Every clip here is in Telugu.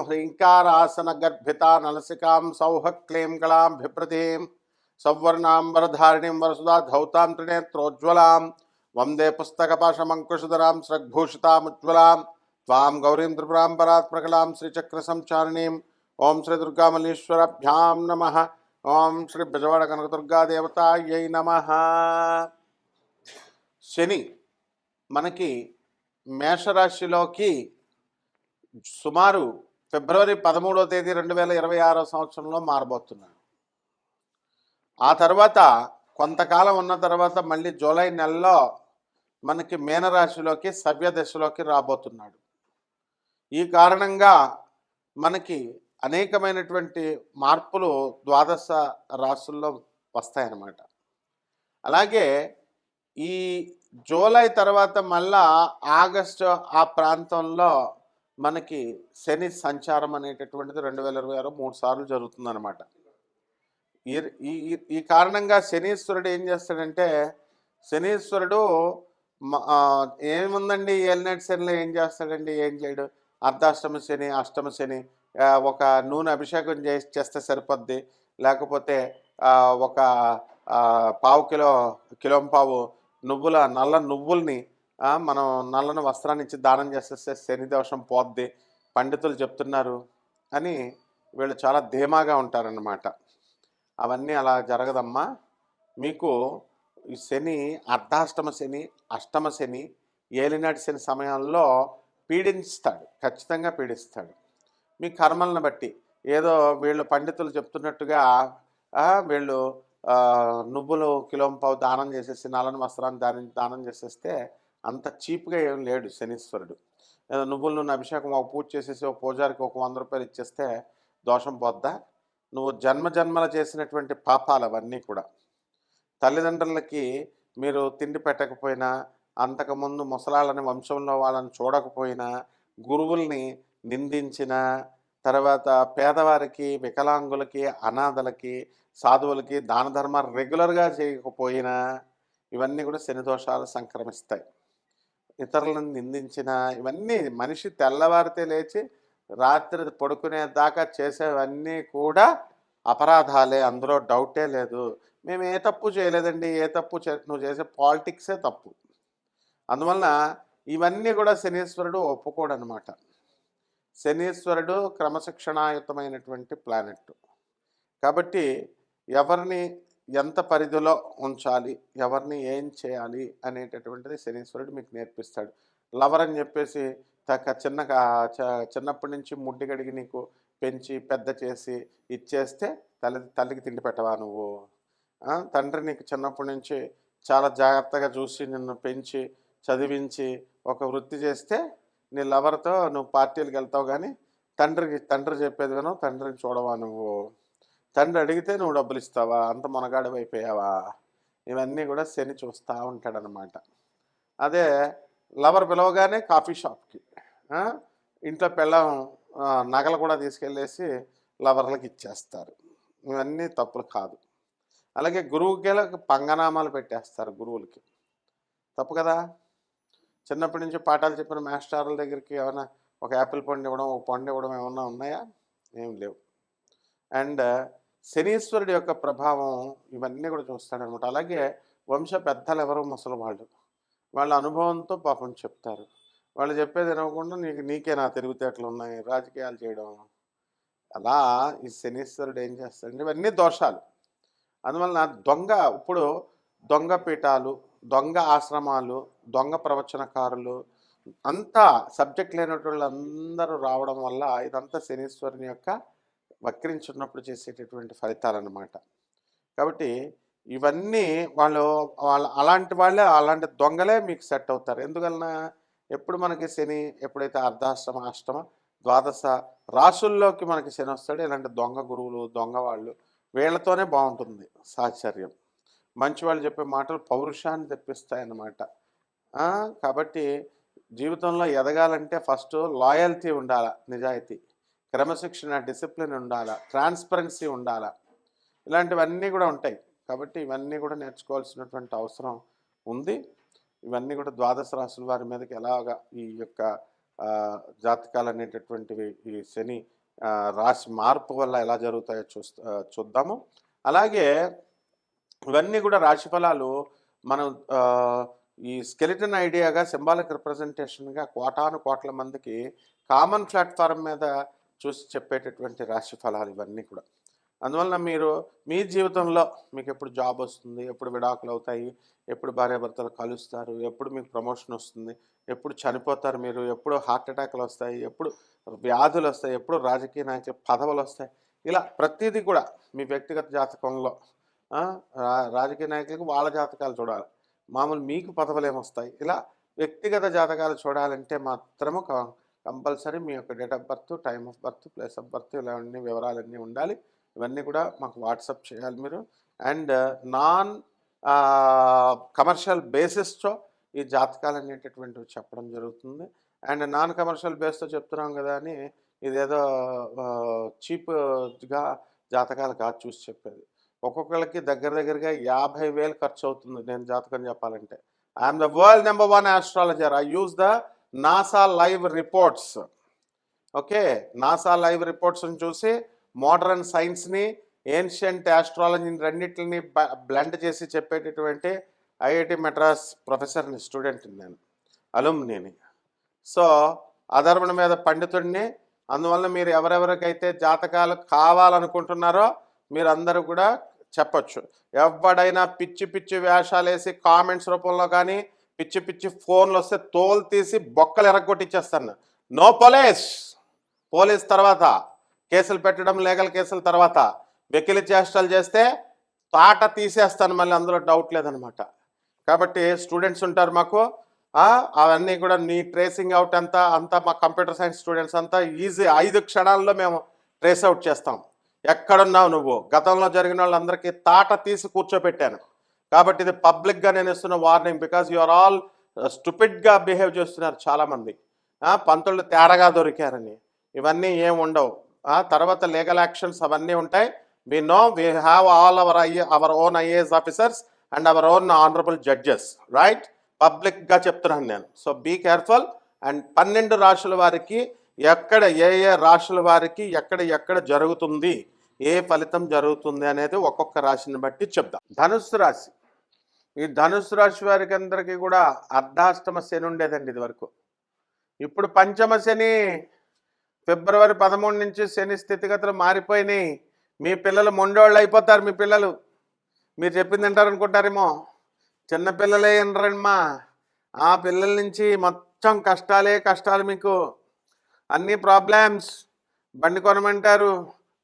హ్రీంకారాసన గర్భితా నలసికాం సౌహ క్లీం కళాం బిభ్రతీం సౌవర్ణాంబరధారిణీం వరసుదా ధౌతాం త్రినేత్రోజ్వలాం వందే పుస్తకపాశమంకుశధరాం స్రగ్భూషితాముజ్వలాం త్వాం గౌరీం త్రిపురాం పరాత్మకలాం శ్రీచక్రసంచారిణీం ఓం శ్రీ దుర్గామల్లీశ్వరభ్యాం నమః. ఓం శ్రీ బెజవాడ కనకదుర్గాదేవతాయై నమః. శని మనకి మేషరాశిలోకి సుమారు ఫిబ్రవరి 13వ తేదీ 2026 సంవత్సరంలో మారబోతున్నాడు. ఆ తర్వాత కొంతకాలం ఉన్న తర్వాత మళ్ళీ జూలై నెలలో మనకి మీనరాశిలోకి సవ్య దశలోకి రాబోతున్నాడు. ఈ కారణంగా మనకి అనేకమైనటువంటి మార్పులు ద్వాదశ రాశుల్లో వస్తాయన్నమాట. అలాగే ఈ జూలై తర్వాత మళ్ళా ఆగస్టు ఆ ప్రాంతంలో మనకి శని సంచారం అనేటటువంటిది 2026 3 సార్లు జరుగుతుందన్నమాట. ఈ కారణంగా శనీశ్వరుడు ఏం చేస్తాడంటే, శనీశ్వరుడు ఏముందండి ఏలినాటి శనిలో ఏం చేస్తాడండి, ఏం చేయడు. అర్ధాష్టమ శని, అష్టమ శని, ఒక నూనె అభిషేకం చేస్తే సరిపోద్ది. లేకపోతే ఒక కిలోంపావు నల్ల నువ్వుల్ని మనం నల్లని వస్త్రాన్ని ఇచ్చి దానం చేసేస్తే శని దోషం పోద్ది పండితులు చెప్తున్నారు అని వీళ్ళు చాలా ధీమాగా ఉంటారన్నమాట. అవన్నీ అలా జరగదమ్మా. మీకు ఈ శని అర్ధాష్టమ శని, అష్టమ శని, ఏలినాటి శని సమయంలో పీడిస్తాడు, ఖచ్చితంగా పీడిస్తాడు. మీ కర్మలను బట్టి ఏదో వీళ్ళు పండితులు చెప్తున్నట్టుగా వీళ్ళు నువ్వులు కిలోంపావు దానం చేసేసి నల్లని వస్త్రాన్ని దానం చేసేస్తే అంత చీప్గా ఏం లేడు శనీశ్వరుడు. ఏదో నువ్వుల నూనె అభిషేకం ఒక పూజ చేసేసి ఒక పూజారికి ఒక 100 రూపాయలు ఇచ్చేస్తే దోషం పోద్దా? నువ్వు జన్మల చేసినటువంటి పాపాలు అవన్నీ కూడా. తల్లిదండ్రులకి మీరు తిండి పెట్టకపోయినా, అంతకుముందు ముసలాళ్ళని వంశంలో వాళ్ళని చూడకపోయినా, గురువుల్ని నిందించిన తర్వాత పేదవారికి, వికలాంగులకి, అనాథలకి, సాధువులకి దాన ధర్మాలు రెగ్యులర్గా చేయకపోయినా ఇవన్నీ కూడా శని దోషాలు సంక్రమిస్తాయి. ఇతరులను నిందించిన ఇవన్నీ మనిషి తెల్లవారితే లేచి రాత్రి పడుకునేదాకా చేసేవన్నీ కూడా అపరాధాలే, అందులో డౌటే లేదు. మేము ఏ తప్పు చేయలేదండి, ఏ తప్పు నువ్వు చేసే పాలిటిక్సే తప్పు. అందువలన ఇవన్నీ కూడా శనీశ్వరుడు ఒప్పుకోడనమాట. శనీశ్వరుడు క్రమశిక్షణాయుతమైనటువంటి ప్లానెట్ కాబట్టి ఎవరిని ఎంత పరిధిలో ఉంచాలి, ఎవరిని ఏం చేయాలి అనేటటువంటిది శనీశ్వరుడు మీకు నేర్పిస్తాడు. లవర్ అని చెప్పేసి చిన్నప్పటి నుంచి ముడ్డి గడిగి నీకు పెంచి పెద్ద చేసి ఇచ్చేస్తే తల్లికి తిండి పెట్టవా నువ్వు? తండ్రి నీకు చిన్నప్పటి నుంచి చాలా జాగ్రత్తగా చూసి నిన్ను పెంచి చదివించి ఒక వృత్తి చేస్తే నీ లవర్తో నువ్వు పార్టీలకు వెళ్తావు, కానీ తండ్రి చెప్పేది వినవు, తండ్రిని చూడవా నువ్వు? తండ్రి అడిగితే నువ్వు డబ్బులు ఇస్తావా? అంత మొనగాడివి అయిపోయావా? ఇవన్నీ కూడా శని చూస్తూ ఉంటాడనమాట. అదే లవర్ పిలవగానే కాఫీ షాప్కి, ఇంట్లో పిల్లం నగలు కూడా తీసుకెళ్ళేసి లవర్లకు ఇచ్చేస్తారు. ఇవన్నీ తప్పులు కాదు. అలాగే గురువుకి పంగనామాలు పెట్టేస్తారు, గురువులకి తప్పు కదా. చిన్నప్పటి నుంచి పాఠాలు చెప్పిన మాస్టర్ల దగ్గరికి ఏమైనా ఒక యాపిల్ పండు ఇవ్వడం, ఒక పండు ఇవ్వడం ఏమన్నా ఉన్నాయా? ఏం లేవు. అండ్ శనీశ్వరుడి యొక్క ప్రభావం ఇవన్నీ కూడా చూస్తాడనమాట. అలాగే వంశ పెద్దలు ఎవరో ముసలి వాళ్ళ అనుభవంతో పాపం చెప్తారు. వాళ్ళు చెప్పేది వినకుండా నీకే నా తెలివితేటలు ఉన్నాయి, రాజకీయాలు చేయడం. అలా ఈ శనీశ్వరుడు ఏం చేస్తాడంటే ఇవన్నీ దోషాలు. అందువలన ఇప్పుడు దొంగ పీఠాలు, దొంగ ఆశ్రమాలు, దొంగ ప్రవచనకారులు అంతా సబ్జెక్ట్ లేనటువంటి అందరూ రావడం వల్ల ఇదంతా శనీశ్వరుని యొక్క వక్రించున్నప్పుడు చేసేటటువంటి ఫలితాలన్నమాట. కాబట్టి ఇవన్నీ వాళ్ళు అలాంటి దొంగలే మీకు సెట్ అవుతారు. ఎందువలన ఎప్పుడు మనకి శని ఎప్పుడైతే అర్ధాష్టమ, అష్టమ, ద్వాదశ రాసుల్లోకి మనకి శని వస్తాడో ఇలాంటి దొంగ గురువులు, దొంగ వాళ్ళు వీళ్ళతోనే బాగుంటుంది సాహచర్యం. మంచి వాళ్ళు చెప్పే మాటలు పౌరుషాన్ని తెప్పిస్తాయన్నమాట. కాబట్టి జీవితంలో ఎదగాలంటే ఫస్ట్ లాయల్టీ ఉండాలి, నిజాయితీ, క్రమశిక్షణ, డిసిప్లిన్ ఉండాలా, ట్రాన్స్పరెన్సీ ఉండాలా. ఇలాంటివన్నీ కూడా ఉంటాయి. కాబట్టి ఇవన్నీ కూడా నేర్చుకోవాల్సినటువంటి అవసరం ఉంది. ఇవన్నీ కూడా ద్వాదశ రాశుల వారి మీదకి ఎలాగా ఈ యొక్క జాతకాలు అనేటటువంటివి ఈ శని రాశి మార్పు వల్ల ఎలా జరుగుతాయో చూద్దాము. అలాగే ఇవన్నీ కూడా రాశి ఫలాలు మనం ఈ స్కెలిటన్ ఐడియాగా సింబాలిక్ రిప్రజెంటేషన్గా కోట్ల మందికి కామన్ ప్లాట్ఫారం మీద చూసి చెప్పేటటువంటి రాశి ఫలాలు ఇవన్నీ కూడా. అందువలన మీరు మీ జీవితంలో మీకు ఎప్పుడు జాబ్ వస్తుంది, ఎప్పుడు విడాకులు అవుతాయి, ఎప్పుడు భార్యాభర్తలు కలుస్తారు, ఎప్పుడు మీకు ప్రమోషన్ వస్తుంది, ఎప్పుడు చనిపోతారు మీరు, ఎప్పుడు హార్ట్ అటాక్లు వస్తాయి, ఎప్పుడు వ్యాధులు వస్తాయి, ఎప్పుడు రాజకీయ నాయకులు పదవులు వస్తాయి, ఇలా ప్రతిదీ కూడా మీ వ్యక్తిగత జాతకంలో రాజకీయ నాయకులకు వాళ్ళ జాతకాలు చూడాలి, మామూలు మీకు పదవులు ఏమొస్తాయి, ఇలా వ్యక్తిగత జాతకాలు చూడాలంటే మాత్రము కంపల్సరీ మీ యొక్క date of birth, time of birth, place of birth ఇలా అన్ని వివరాలన్నీ ఉండాలి. ఇవన్నీ కూడా మాకు వాట్సాప్ చేయాలి మీరు. అండ్ నాన్ కమర్షియల్ బేసిస్తో ఈ జాతకాలు అనేటటువంటివి చెప్పడం జరుగుతుంది. అండ్ నాన్ కమర్షియల్ బేస్తో చెప్తున్నాం కదా అని ఇదేదో చీప్గా జాతకాలు కాదు చూసి చెప్పేది. ఒక్కొక్కరికి దగ్గరగా 50,000 ఖర్చు అవుతుంది నేను జాతకం చెప్పాలంటే. I'm the world number 1 astrologer. I use the NASA live reports. Okay, NASA live రిపోర్ట్స్ని చూసి మోడర్న్ సైన్స్ని, ఏన్షియంట్ ఆస్ట్రాలజీని రెండింటిని బ్లెండ్ చేసి చెప్పేటటువంటి ఐఐటి మెడ్రాస్ ప్రొఫెసర్ని, స్టూడెంట్ని నేను, అలుమ్నీని. సో అధర్మణ మీద పండితుడిని. అందువల్ల మీరు ఎవరెవరికైతే జాతకాలు కావాలనుకుంటున్నారో మీరందరూ కూడా చెప్పచ్చు. ఎవడైనా పిచ్చి వేషాలు వేసి కామెంట్స్ రూపంలో కానీ పిచ్చి ఫోన్లు వస్తే తోలు తీసి బొక్కలు ఎరగొట్టిచ్చేస్తాను. నో పోలీస్ తర్వాత కేసులు పెట్టడం, లీగల్ కేసుల తర్వాత వెకిలి చేష్టలు చేస్తే తాట తీసేస్తాను, మళ్ళీ అందులో డౌట్ లేదనమాట. కాబట్టి స్టూడెంట్స్ ఉంటారు మాకు, అవన్నీ కూడా నీ ట్రేసింగ్ అవుట్ అంతా మా కంప్యూటర్ సైన్స్ స్టూడెంట్స్ అంతా ఈజీ 5 క్షణాల్లో మేము ట్రేస్ అవుట్ చేస్తాం. ఎక్కడున్నావు నువ్వు, గతంలో జరిగిన వాళ్ళందరికీ తాట తీసి కూర్చోపెట్టాను. కాబట్టి ఇది పబ్లిక్గా నేను ఇస్తున్న warning. Because you are all స్టూపిడ్గా బిహేవ్ చేస్తున్నారు చాలామంది, పంతులు తేరగా దొరికారని. ఇవన్నీ ఏం ఉండవు. తర్వాత లీగల్ యాక్షన్స్ అవన్నీ ఉంటాయి. We know we have all our own IAS officers and our own honourable judges, right? పబ్లిక్గా చెప్తున్నాను నేను. So be careful. అండ్ 12 రాశుల వారికి ఎక్కడ ఏ రాశుల వారికి ఎక్కడ జరుగుతుంది, ఏ ఫలితం జరుగుతుంది అనేది ఒక్కొక్క రాశిని బట్టి చెప్దాం. ధనుస్సు రాశి. ఈ ధనుస్సు రాశి వారికి అందరికీ కూడా అర్ధాష్టమ శని ఉండేదండి ఇది వరకు. ఇప్పుడు పంచమ శని. ఫిబ్రవరి 13 నుంచి శని స్థితిగతులు మారిపోయినాయి. మీ పిల్లలు మొండోళ్ళు అయిపోతారు. మీ పిల్లలు మీరు చెప్పింది వింటారనుకుంటారేమో, చిన్నపిల్లలే వినరమ్మా. ఆ పిల్లల నుంచి మొత్తం కష్టాలు, మీకు అన్ని ప్రాబ్లమ్స్. బండి కొనమంటారు,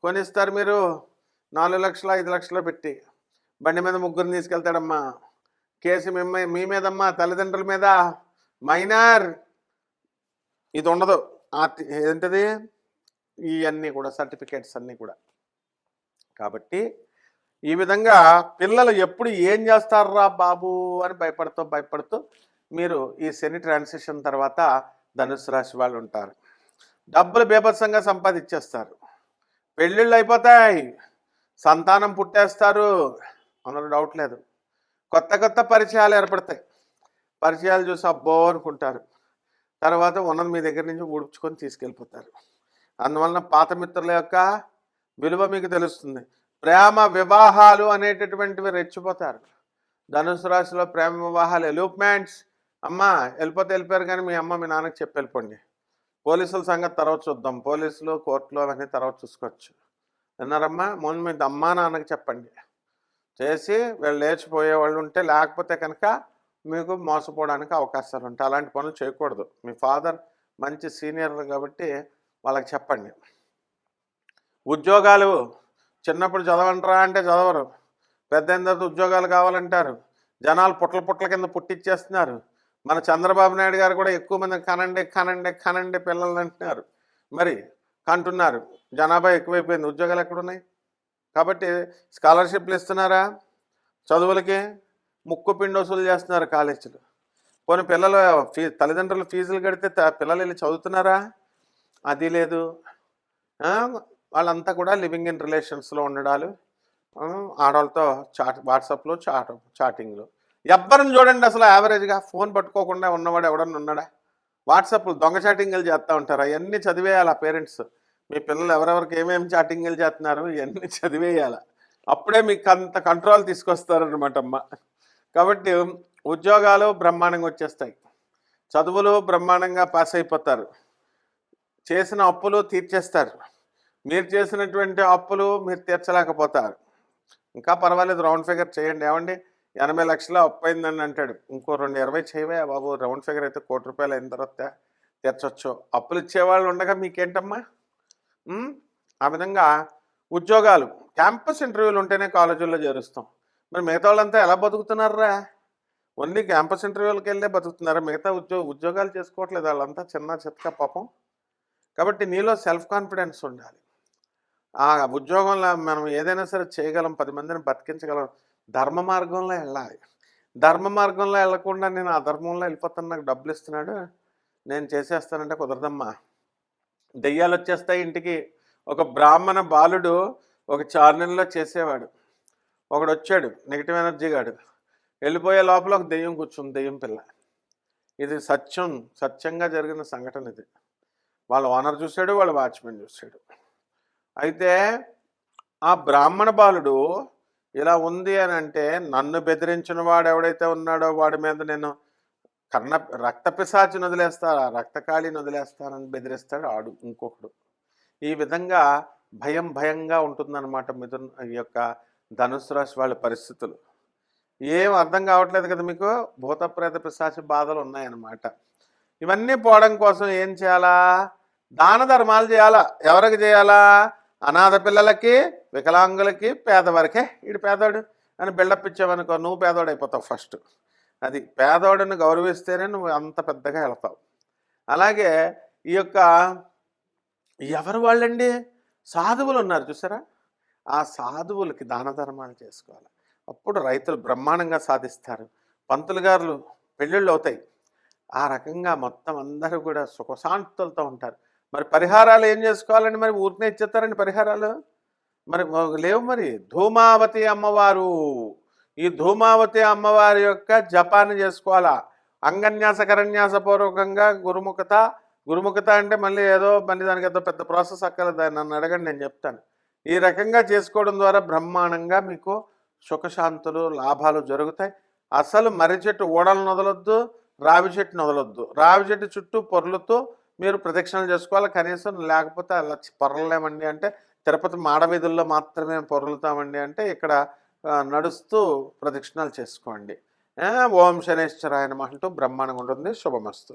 కొనిస్తారు మీరు 4 లక్షలు 5 లక్షలు పెట్టి. బండి మీద 3 తీసుకెళ్తాడమ్మా. కేసు మీ మీదమ్మా, తల్లిదండ్రుల మీద. మైనర్ ఇది ఉండదు. ఏంటది, ఇవన్నీ కూడా సర్టిఫికేట్స్ అన్నీ కూడా. కాబట్టి ఈ విధంగా పిల్లలు ఎప్పుడు ఏం చేస్తారా బాబు అని భయపడుతూ మీరు ఈ శని ట్రాన్సిషన్ తర్వాత ధనుసు రాశి వాళ్ళు ఉంటారు. డబ్బులు బీభత్సంగా సంపాదించేస్తారు, పెళ్ళిళ్ళు అయిపోతాయి, సంతానం పుట్టేస్తారు, అందులో డౌట్ లేదు. కొత్త పరిచయాలు ఏర్పడతాయి. పరిచయాలు చూసి అబ్బో అనుకుంటారు. తర్వాత ఉన్నది మీ దగ్గర నుంచి ఊడ్చుకొని తీసుకెళ్ళిపోతారు. అందువలన పాత మిత్రుల యొక్క విలువ మీకు తెలుస్తుంది. ప్రేమ వివాహాలు అనేటటువంటివి రెచ్చిపోతారు. ధనుసు రాశిలో ప్రేమ వివాహాలు, ఎలూప్మెంట్స్. అమ్మ వెళ్ళిపోయారు కానీ మీ అమ్మ మీ నాన్నకి చెప్పి వెళ్ళిపోండి. పోలీసుల సంగతి తర్వాత చూద్దాం, పోలీసులు కోర్టులు అవన్నీ తర్వాత చూసుకోవచ్చు. విన్నారమ్మా? ముందు మీ అమ్మా నాన్నకి చెప్పండి చేసి వీళ్ళు లేచిపోయే వాళ్ళు ఉంటే, లేకపోతే కనుక మీకు మోసపోవడానికి అవకాశాలు ఉంటాయి. అలాంటి పనులు చేయకూడదు. మీ ఫాదర్ మంచి సీనియర్ కాబట్టి వాళ్ళకి చెప్పండి. ఉద్యోగాలు చిన్నప్పుడు చదవంటారా అంటే చదవరు, పెద్ద అయిన తర్వాత ఉద్యోగాలు కావాలంటారు. జనాలు పుట్ల కింద పుట్టించేస్తున్నారు. మన చంద్రబాబు నాయుడు గారు కూడా ఎక్కువ మంది కనండి పిల్లలు అంటున్నారు. మరి కంటున్నారు, జనాభా ఎక్కువైపోయింది, ఉద్యోగాలు ఎక్కడున్నాయి? కాబట్టి స్కాలర్షిప్లు ఇస్తున్నారా చదువులకి? ముక్కు పిండి వసూలు చేస్తున్నారు కాలేజీలు. పోనీ పిల్లలు తల్లిదండ్రులు ఫీజులు కడితే పిల్లలు వెళ్ళి చదువుతున్నారా? అది లేదు. వాళ్ళంతా కూడా లివింగ్ ఇన్ రిలేషన్స్లో ఉండడాలు, ఆడవాళ్ళతో వాట్సాప్లో చాటింగ్లు. ఎవ్వరిని చూడండి అసలు యావరేజ్గా ఫోన్ పట్టుకోకుండా ఉన్నవాడు ఎవడన్నా ఉన్నాడా? వాట్సాప్లు దొంగ చాటింగ్లు చేస్తూ ఉంటారు. అవన్నీ చదివేయాలి ఆ పేరెంట్స్. మీ పిల్లలు ఎవరెవరికి ఏమేమి చాటింగ్లు చేస్తున్నారు ఇవన్నీ చదివేయాలి. అప్పుడే మీకు అంత కంట్రోల్ తీసుకొస్తారనమాట అమ్మ. కాబట్టి ఉద్యోగాలు బ్రహ్మాండంగా వచ్చేస్తాయి, చదువులు బ్రహ్మాండంగా పాస్ అయిపోతారు, చేసిన అప్పులు తీర్చేస్తారు. మీరు చేసినటువంటి అప్పులు మీరు తీర్చలేకపోతారు. ఇంకా పర్వాలేదు, రౌండ్ ఫిగర్ చేయండి. ఏమండి 80 లక్షల అప్పు అయిందని అంటాడు, ఇంకో 220 చేయవే బాబు, రౌండ్ ఫిగర్ అయితే ₹1,00,00,000 అయిన తర్వాత తీర్చొచ్చు. అప్పులు ఇచ్చేవాళ్ళు ఉండగా మీకేంటమ్మా. ఆ విధంగా ఉద్యోగాలు, క్యాంపస్ ఇంటర్వ్యూలు ఉంటేనే కాలేజీల్లో చేరుస్తాం. మరి మిగతా వాళ్ళంతా ఎలా బతుకుతున్నారా? ఓన్లీ క్యాంపస్ ఇంటర్వ్యూలకు వెళ్ళే బతుకుతున్నారా? మిగతా ఉద్యోగాలు చేసుకోవట్లేదు వాళ్ళంతా, చిన్న చితక పాపం. కాబట్టి నీలో సెల్ఫ్ కాన్ఫిడెన్స్ ఉండాలి. ఆ ఉద్యోగంలో మనం ఏదైనా సరే చేయగలం, 10 మందిని బతికించగలం. ధర్మ మార్గంలో వెళ్ళాలి. ధర్మ మార్గంలో వెళ్ళకుండా నేను అధర్మంలో వెళ్ళిపోతాను, నాకు డబ్బులు ఇస్తున్నాడు నేను చేసేస్తానంటే కుదరదమ్మా. దెయ్యాలు వచ్చేస్తాయి ఇంటికి. ఒక బ్రాహ్మణ బాలుడు ఒక చార్నెల్లో చేసేవాడు, ఒకడు వచ్చాడు నెగిటివ్ ఎనర్జీ గాడు, వెళ్ళిపోయే లోపల ఒక దెయ్యం కూర్చుంది, దెయ్యం పిల్ల. ఇది సత్యంగా జరిగిన సంఘటన ఇది. వాళ్ళ ఓనర్ చూశాడు, వాళ్ళ వాచ్మెన్ చూశాడు. అయితే ఆ బ్రాహ్మణ బాలుడు ఇలా ఉంది అని అంటే, నన్ను బెదిరించిన వాడు ఎవడైతే ఉన్నాడో వాడి మీద నేను రక్త పిశాచిని వదిలేస్తా, రక్తకాళిని వదిలేస్తానని బెదిరిస్తాడు ఆడు ఇంకొకడు. ఈ విధంగా భయంగా ఉంటుందన్నమాట ఈ యొక్క ధనుసు రాశి వాళ్ళ పరిస్థితులు. ఏం అర్థం కావట్లేదు కదా మీకు, భూత ప్రేత పిశాచి బాధలు ఉన్నాయన్నమాట. ఇవన్నీ పోవడం కోసం ఏం చేయాలా? దాన ధర్మాలు చేయాలా. ఎవరికి చేయాలా? అనాథ పిల్లలకి, వికలాంగులకి, పేదవారికే. ఈడు పేదోడు అని బిల్డప్ ఇచ్చావనుకో, నువ్వు పేదోడు అయిపోతావు ఫస్ట్. అది పేదోడిని గౌరవిస్తేనే నువ్వు అంత పెద్దగా వెళ్తావు. అలాగే ఈ యొక్క ఎవరు వాళ్ళండి, సాధువులు ఉన్నారు చూసారా, ఆ సాధువులకి దాన ధర్మాలు చేసుకోవాలి. అప్పుడు రైతులు బ్రహ్మాండంగా సాధిస్తారు, పంతులు గారులు పెళ్ళిళ్ళు అవుతాయి. ఆ రకంగా మొత్తం అందరూ కూడా సుఖశాంతులతో ఉంటారు. మరి పరిహారాలు ఏం చేసుకోవాలండి? మరి ఊరికనే ఇచ్చేస్తారండి పరిహారాలు? మరి లేవు. మరి ధూమావతి అమ్మవారు, ఈ ధూమావతి అమ్మవారి యొక్క జపాన్ని చేసుకోవాలా. అంగన్యాస కరన్యాస పూర్వకంగా గురుముఖత అంటే మళ్ళీ దానికి ఏదో పెద్ద ప్రాసెస్ అక్కర్లేదు, నన్ను అడగండి నేను చెప్తాను. ఈ రకంగా చేసుకోవడం ద్వారా బ్రహ్మాండంగా మీకు సుఖశాంతులు లాభాలు జరుగుతాయి. అసలు మర్రి చెట్టు ఓడలను వదలొద్దు, రావి చెట్టును వదలొద్దు. రావి చెట్టు చుట్టూ పొర్లుతూ మీరు ప్రదక్షిణలు చేసుకోవాలి కనీసం. లేకపోతే అలా పొరలేమండి అంటే తిరుపతి మాడవీధుల్లో మాత్రమే పొరులుతామండి అంటే ఇక్కడ నడుస్తూ ప్రదక్షిణాలు చేసుకోండి. ఓం శనేశ్వరాయ నమః అంటూ బ్రహ్మాండంగా ఉంటుంది. శుభమస్తు.